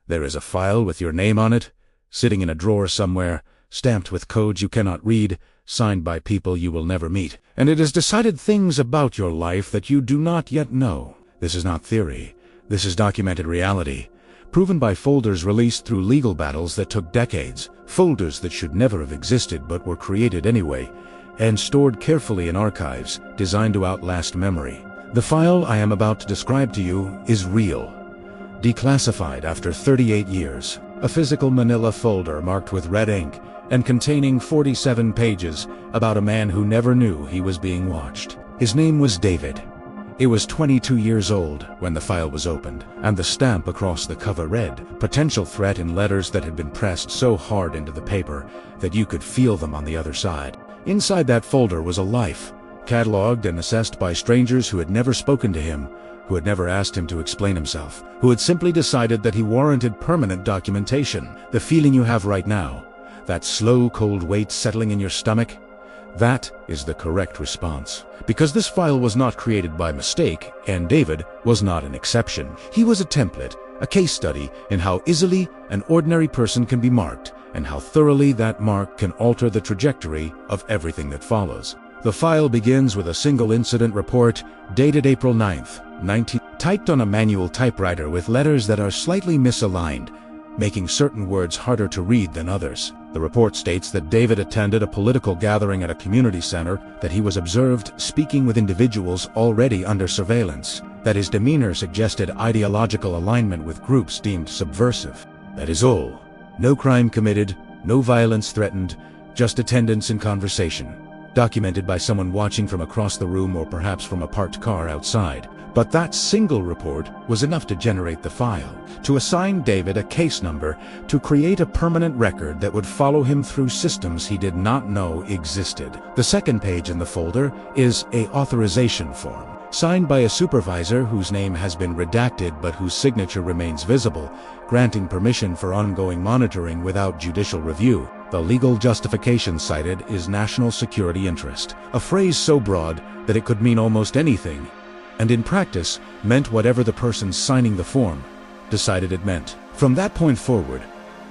There is a file with your name on it, sitting in a drawer somewhere, stamped with codes you cannot read, signed by people you will never meet. And it has decided things about your life that you do not yet know. This is not theory. This is documented reality, proven by folders released through legal battles that took decades, folders that should never have existed but were created anyway, and stored carefully in archives designed to outlast memory. The file I am about to describe to you is real. Declassified after 38 years. A physical manila folder marked with red ink and containing 47 pages about a man who never knew he was being watched. His name was David. He was 22 years old when the file was opened, and the stamp across the cover read, "Potential threat," in letters that had been pressed so hard into the paper that you could feel them on the other side. Inside that folder was a life, catalogued and assessed by strangers who had never spoken to him, who had never asked him to explain himself, who had simply decided that he warranted permanent documentation. The feeling you have right now, that slow, cold weight settling in your stomach, that is the correct response. Because this file was not created by mistake, and David was not an exception. He was a template, a case study in how easily an ordinary person can be marked, and how thoroughly that mark can alter the trajectory of everything that follows. The file begins with a single incident report dated April 9th, typed on a manual typewriter with letters that are slightly misaligned, making certain words harder to read than others. The report states that David attended a political gathering at a community center, that he was observed speaking with individuals already under surveillance, that his demeanor suggested ideological alignment with groups deemed subversive. That is all. No crime committed, no violence threatened, just attendance and conversation, documented by someone watching from across the room or perhaps from a parked car outside. But that single report was enough to generate the file, to assign David a case number, to create a permanent record that would follow him through systems he did not know existed. The second page in the folder is an authorization form, signed by a supervisor whose name has been redacted but whose signature remains visible, granting permission for ongoing monitoring without judicial review. The legal justification cited is national security interest, a phrase so broad that it could mean almost anything, and in practice meant whatever the person signing the form decided it meant. From that point forward,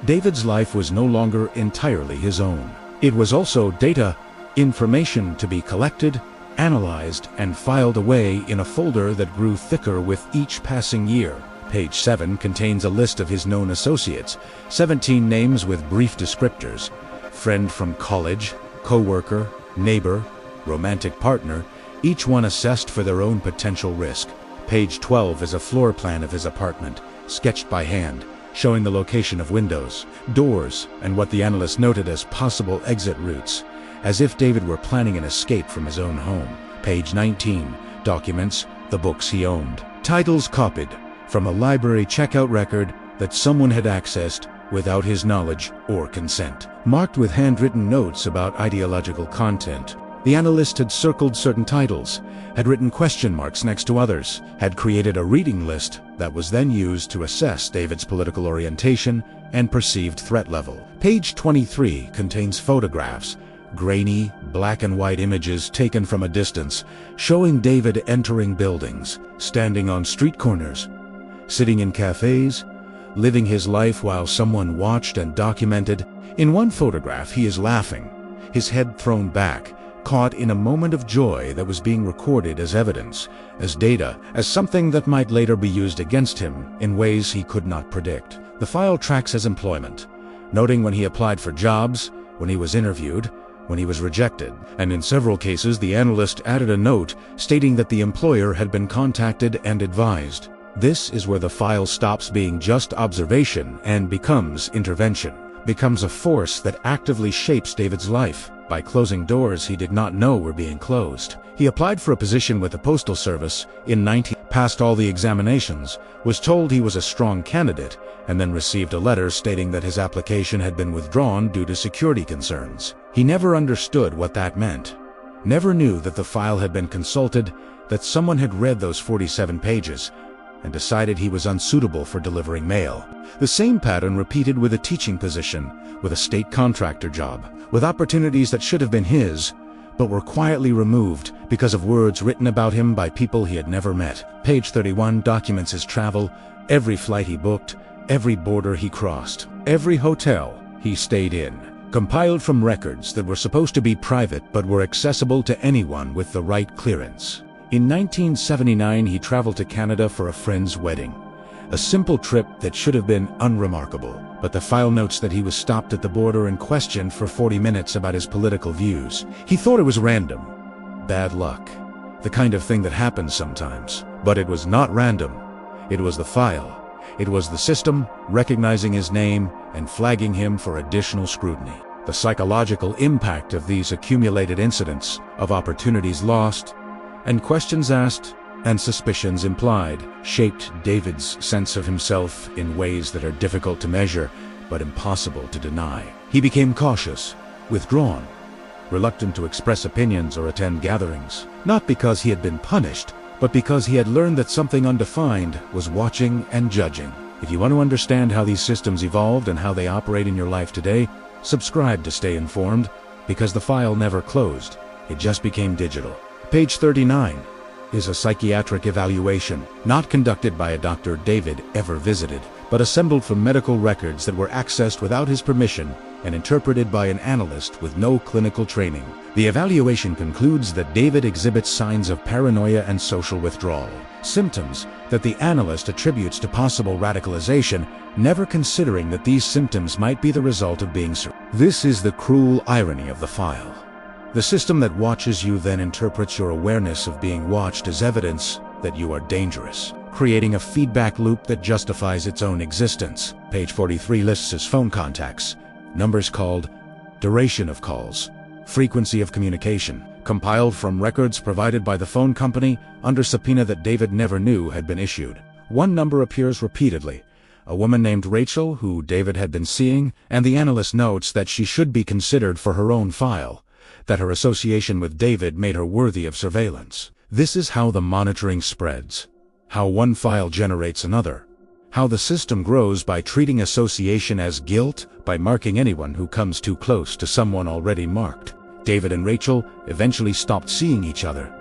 David's life was no longer entirely his own. It was also data, information to be collected, analyzed, and filed away in a folder that grew thicker with each passing year. Page 7 contains a list of his known associates, 17 names with brief descriptors: friend from college, co-worker, neighbor, romantic partner, each one assessed for their own potential risk. Page 12 is a floor plan of his apartment, sketched by hand, showing the location of windows, doors, and what the analyst noted as possible exit routes, as if David were planning an escape from his own home. Page 19 documents the books he owned. Titles copied from a library checkout record that someone had accessed without his knowledge or consent. Marked with handwritten notes about ideological content. The analyst had circled certain titles, had written question marks next to others, had created a reading list that was then used to assess David's political orientation and perceived threat level. Page 23 contains photographs, grainy, black and white images taken from a distance, showing David entering buildings, standing on street corners, sitting in cafes, living his life while someone watched and documented. In one photograph, he is laughing, his head thrown back, caught in a moment of joy that was being recorded as evidence, as data, as something that might later be used against him in ways he could not predict. The file tracks his employment, noting when he applied for jobs, when he was interviewed, when he was rejected, and in several cases the analyst added a note stating that the employer had been contacted and advised. This is where the file stops being just observation and becomes intervention, becomes a force that actively shapes David's life by closing doors he did not know were being closed. He applied for a position with the Postal Service in passed all the examinations, was told he was a strong candidate, and then received a letter stating that his application had been withdrawn due to security concerns. He never understood what that meant, never knew that the file had been consulted, that someone had read those 47 pages, and decided he was unsuitable for delivering mail. The same pattern repeated with a teaching position, with a state contractor job, with opportunities that should have been his, but were quietly removed because of words written about him by people he had never met. Page 31 documents his travel, every flight he booked, every border he crossed, every hotel he stayed in, compiled from records that were supposed to be private but were accessible to anyone with the right clearance. In 1979, he traveled to Canada for a friend's wedding. A simple trip that should have been unremarkable, but the file notes that he was stopped at the border and questioned for 40 minutes about his political views. He thought it was random. Bad luck. The kind of thing that happens sometimes. But it was not random. It was the file. It was the system recognizing his name and flagging him for additional scrutiny. The psychological impact of these accumulated incidents, of opportunities lost, and questions asked, and suspicions implied, shaped David's sense of himself in ways that are difficult to measure, but impossible to deny. He became cautious, withdrawn, reluctant to express opinions or attend gatherings, not because he had been punished, but because he had learned that something undefined was watching and judging. If you want to understand how these systems evolved and how they operate in your life today, subscribe to stay informed, because the file never closed. It just became digital. Page 39 is a psychiatric evaluation, not conducted by a doctor David ever visited, but assembled from medical records that were accessed without his permission and interpreted by an analyst with no clinical training. The evaluation concludes that David exhibits signs of paranoia and social withdrawal, symptoms that the analyst attributes to possible radicalization, never considering that these symptoms might be the result of being surrounded. This is the cruel irony of the file. The system that watches you then interprets your awareness of being watched as evidence that you are dangerous, creating a feedback loop that justifies its own existence. Page 43 lists his phone contacts, numbers called, duration of calls, frequency of communication, compiled from records provided by the phone company under subpoena that David never knew had been issued. One number appears repeatedly, a woman named Rachel who David had been seeing, and the analyst notes that she should be considered for her own file, that her association with David made her worthy of surveillance. This is how the monitoring spreads, how one file generates another, how the system grows by treating association as guilt, by marking anyone who comes too close to someone already marked. David and Rachel eventually stopped seeing each other,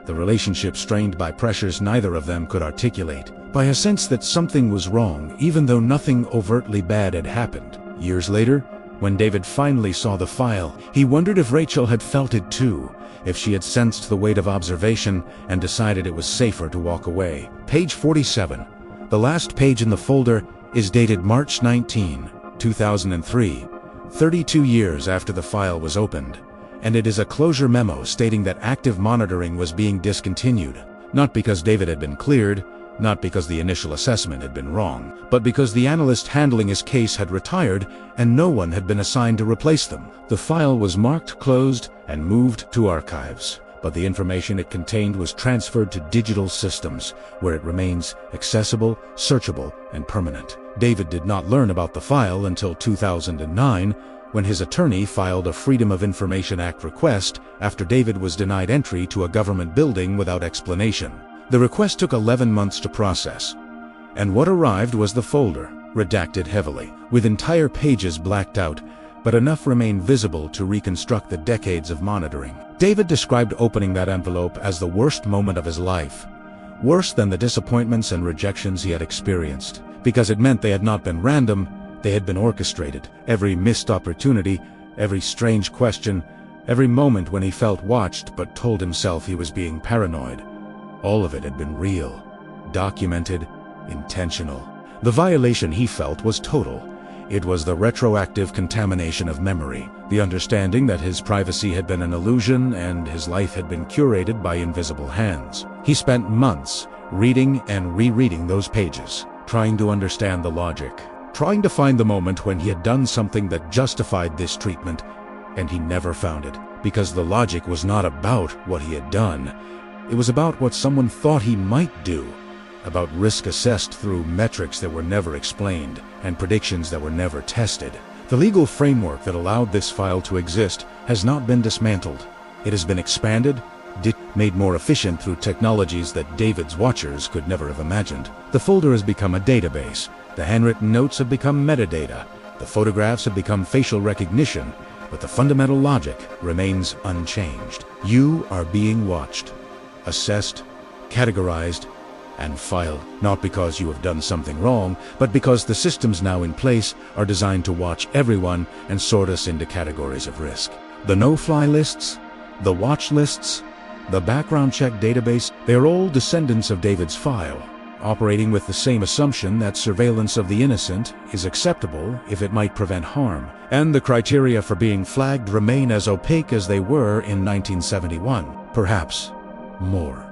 the relationship strained by pressures neither of them could articulate, by a sense that something was wrong even though nothing overtly bad had happened. Years later, when David finally saw the file, he wondered if Rachel had felt it too, if she had sensed the weight of observation and decided it was safer to walk away. Page 47. The last page in the folder is dated March 19, 2003, 32 years after the file was opened, and it is a closure memo stating that active monitoring was being discontinued, not because David had been cleared, not because the initial assessment had been wrong, but because the analyst handling his case had retired and no one had been assigned to replace them. The file was marked closed and moved to archives, but the information it contained was transferred to digital systems, where it remains accessible, searchable, and permanent. David did not learn about the file until 2009, when his attorney filed a Freedom of Information Act request after David was denied entry to a government building without explanation. The request took 11 months to process, and what arrived was the folder, redacted heavily, with entire pages blacked out, but enough remained visible to reconstruct the decades of monitoring. David described opening that envelope as the worst moment of his life, worse than the disappointments and rejections he had experienced, because it meant they had not been random, they had been orchestrated. Every missed opportunity, every strange question, every moment when he felt watched but told himself he was being paranoid. All of it had been real, documented, intentional. The violation he felt was total. It was the retroactive contamination of memory, the understanding that his privacy had been an illusion and his life had been curated by invisible hands. He spent months reading and rereading those pages, trying to understand the logic, trying to find the moment when he had done something that justified this treatment, and he never found it, because the logic was not about what he had done. It was about what someone thought he might do, about risk assessed through metrics that were never explained and predictions that were never tested. The legal framework that allowed this file to exist has not been dismantled. It has been expanded, made more efficient through technologies that David's watchers could never have imagined. The folder has become a database. The handwritten notes have become metadata. The photographs have become facial recognition, but the fundamental logic remains unchanged. You are being watched, assessed, categorized, and filed, not because you have done something wrong, but because the systems now in place are designed to watch everyone and sort us into categories of risk. The no-fly lists, the watch lists, the background check database, they're all descendants of David's file, operating with the same assumption that surveillance of the innocent is acceptable if it might prevent harm, and the criteria for being flagged remain as opaque as they were in 1971, perhaps more.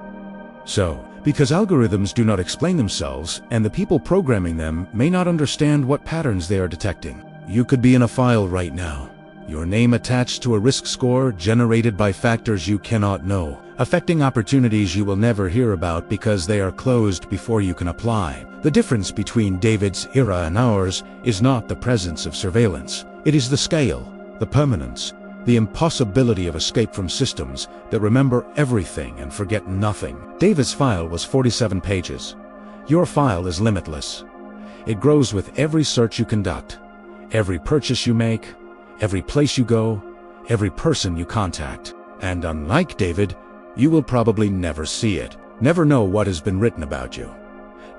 So, because algorithms do not explain themselves, and the people programming them may not understand what patterns they are detecting, you could be in a file right now, your name attached to a risk score generated by factors you cannot know, affecting opportunities you will never hear about because they are closed before you can apply. The difference between David's era and ours is not the presence of surveillance. It is the scale, the permanence, the impossibility of escape from systems that remember everything and forget nothing. David's file was 47 pages. Your file is limitless. It grows with every search you conduct, every purchase you make, every place you go, every person you contact. And unlike David, you will probably never see it, never know what has been written about you,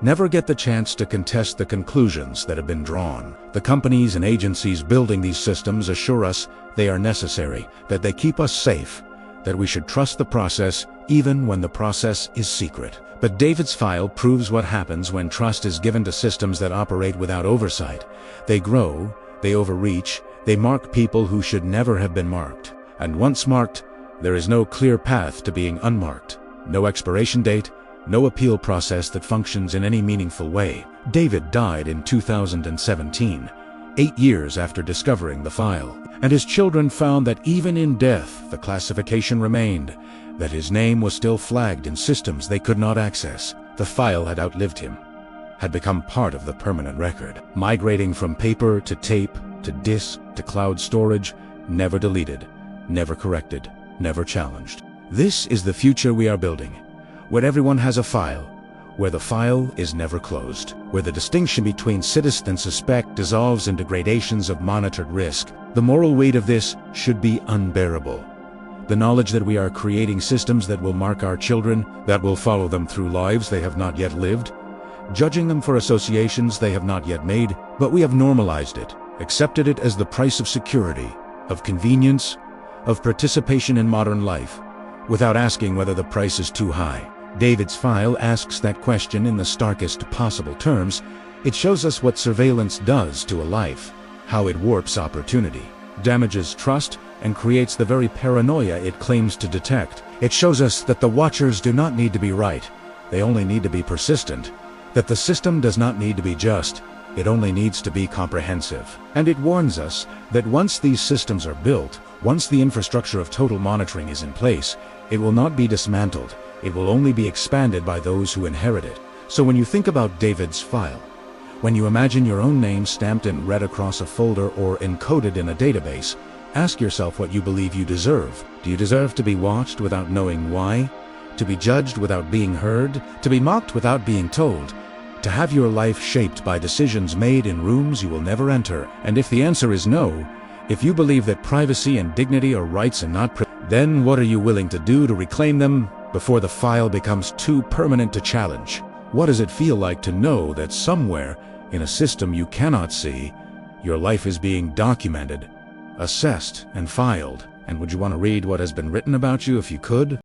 never get the chance to contest the conclusions that have been drawn. The companies and agencies building these systems assure us they are necessary, that they keep us safe, that we should trust the process even when the process is secret. But David's file proves what happens when trust is given to systems that operate without oversight. They grow, they overreach, they mark people who should never have been marked. And once marked, there is no clear path to being unmarked, no expiration date, no appeal process that functions in any meaningful way. David died in 2017, 8 years after discovering the file, and his children found that even in death the classification remained, that his name was still flagged in systems they could not access. The file had outlived him, had become part of the permanent record, migrating from paper to tape, to disk, to cloud storage, never deleted, never corrected, never challenged. This is the future we are building, where everyone has a file, where the file is never closed, where the distinction between citizen and suspect dissolves into gradations of monitored risk. The moral weight of this should be unbearable. The knowledge that we are creating systems that will mark our children, that will follow them through lives they have not yet lived, judging them for associations they have not yet made, but we have normalized it, accepted it as the price of security, of convenience, of participation in modern life, without asking whether the price is too high. David's file asks that question in the starkest possible terms. It shows us what surveillance does to a life, how it warps opportunity, damages trust, and creates the very paranoia it claims to detect. It shows us that the watchers do not need to be right, they only need to be persistent, that the system does not need to be just, it only needs to be comprehensive. And it warns us that once these systems are built, once the infrastructure of total monitoring is in place, it will not be dismantled, it will only be expanded by those who inherit it. So when you think about David's file, when you imagine your own name stamped and read across a folder or encoded in a database, ask yourself what you believe you deserve. Do you deserve to be watched without knowing why? To be judged without being heard? To be mocked without being told? To have your life shaped by decisions made in rooms you will never enter? And if the answer is no, if you believe that privacy and dignity are rights and not then what are you willing to do to reclaim them before the file becomes too permanent to challenge? What does it feel like to know that somewhere in a system you cannot see, your life is being documented, assessed, and filed? And would you want to read what has been written about you if you could?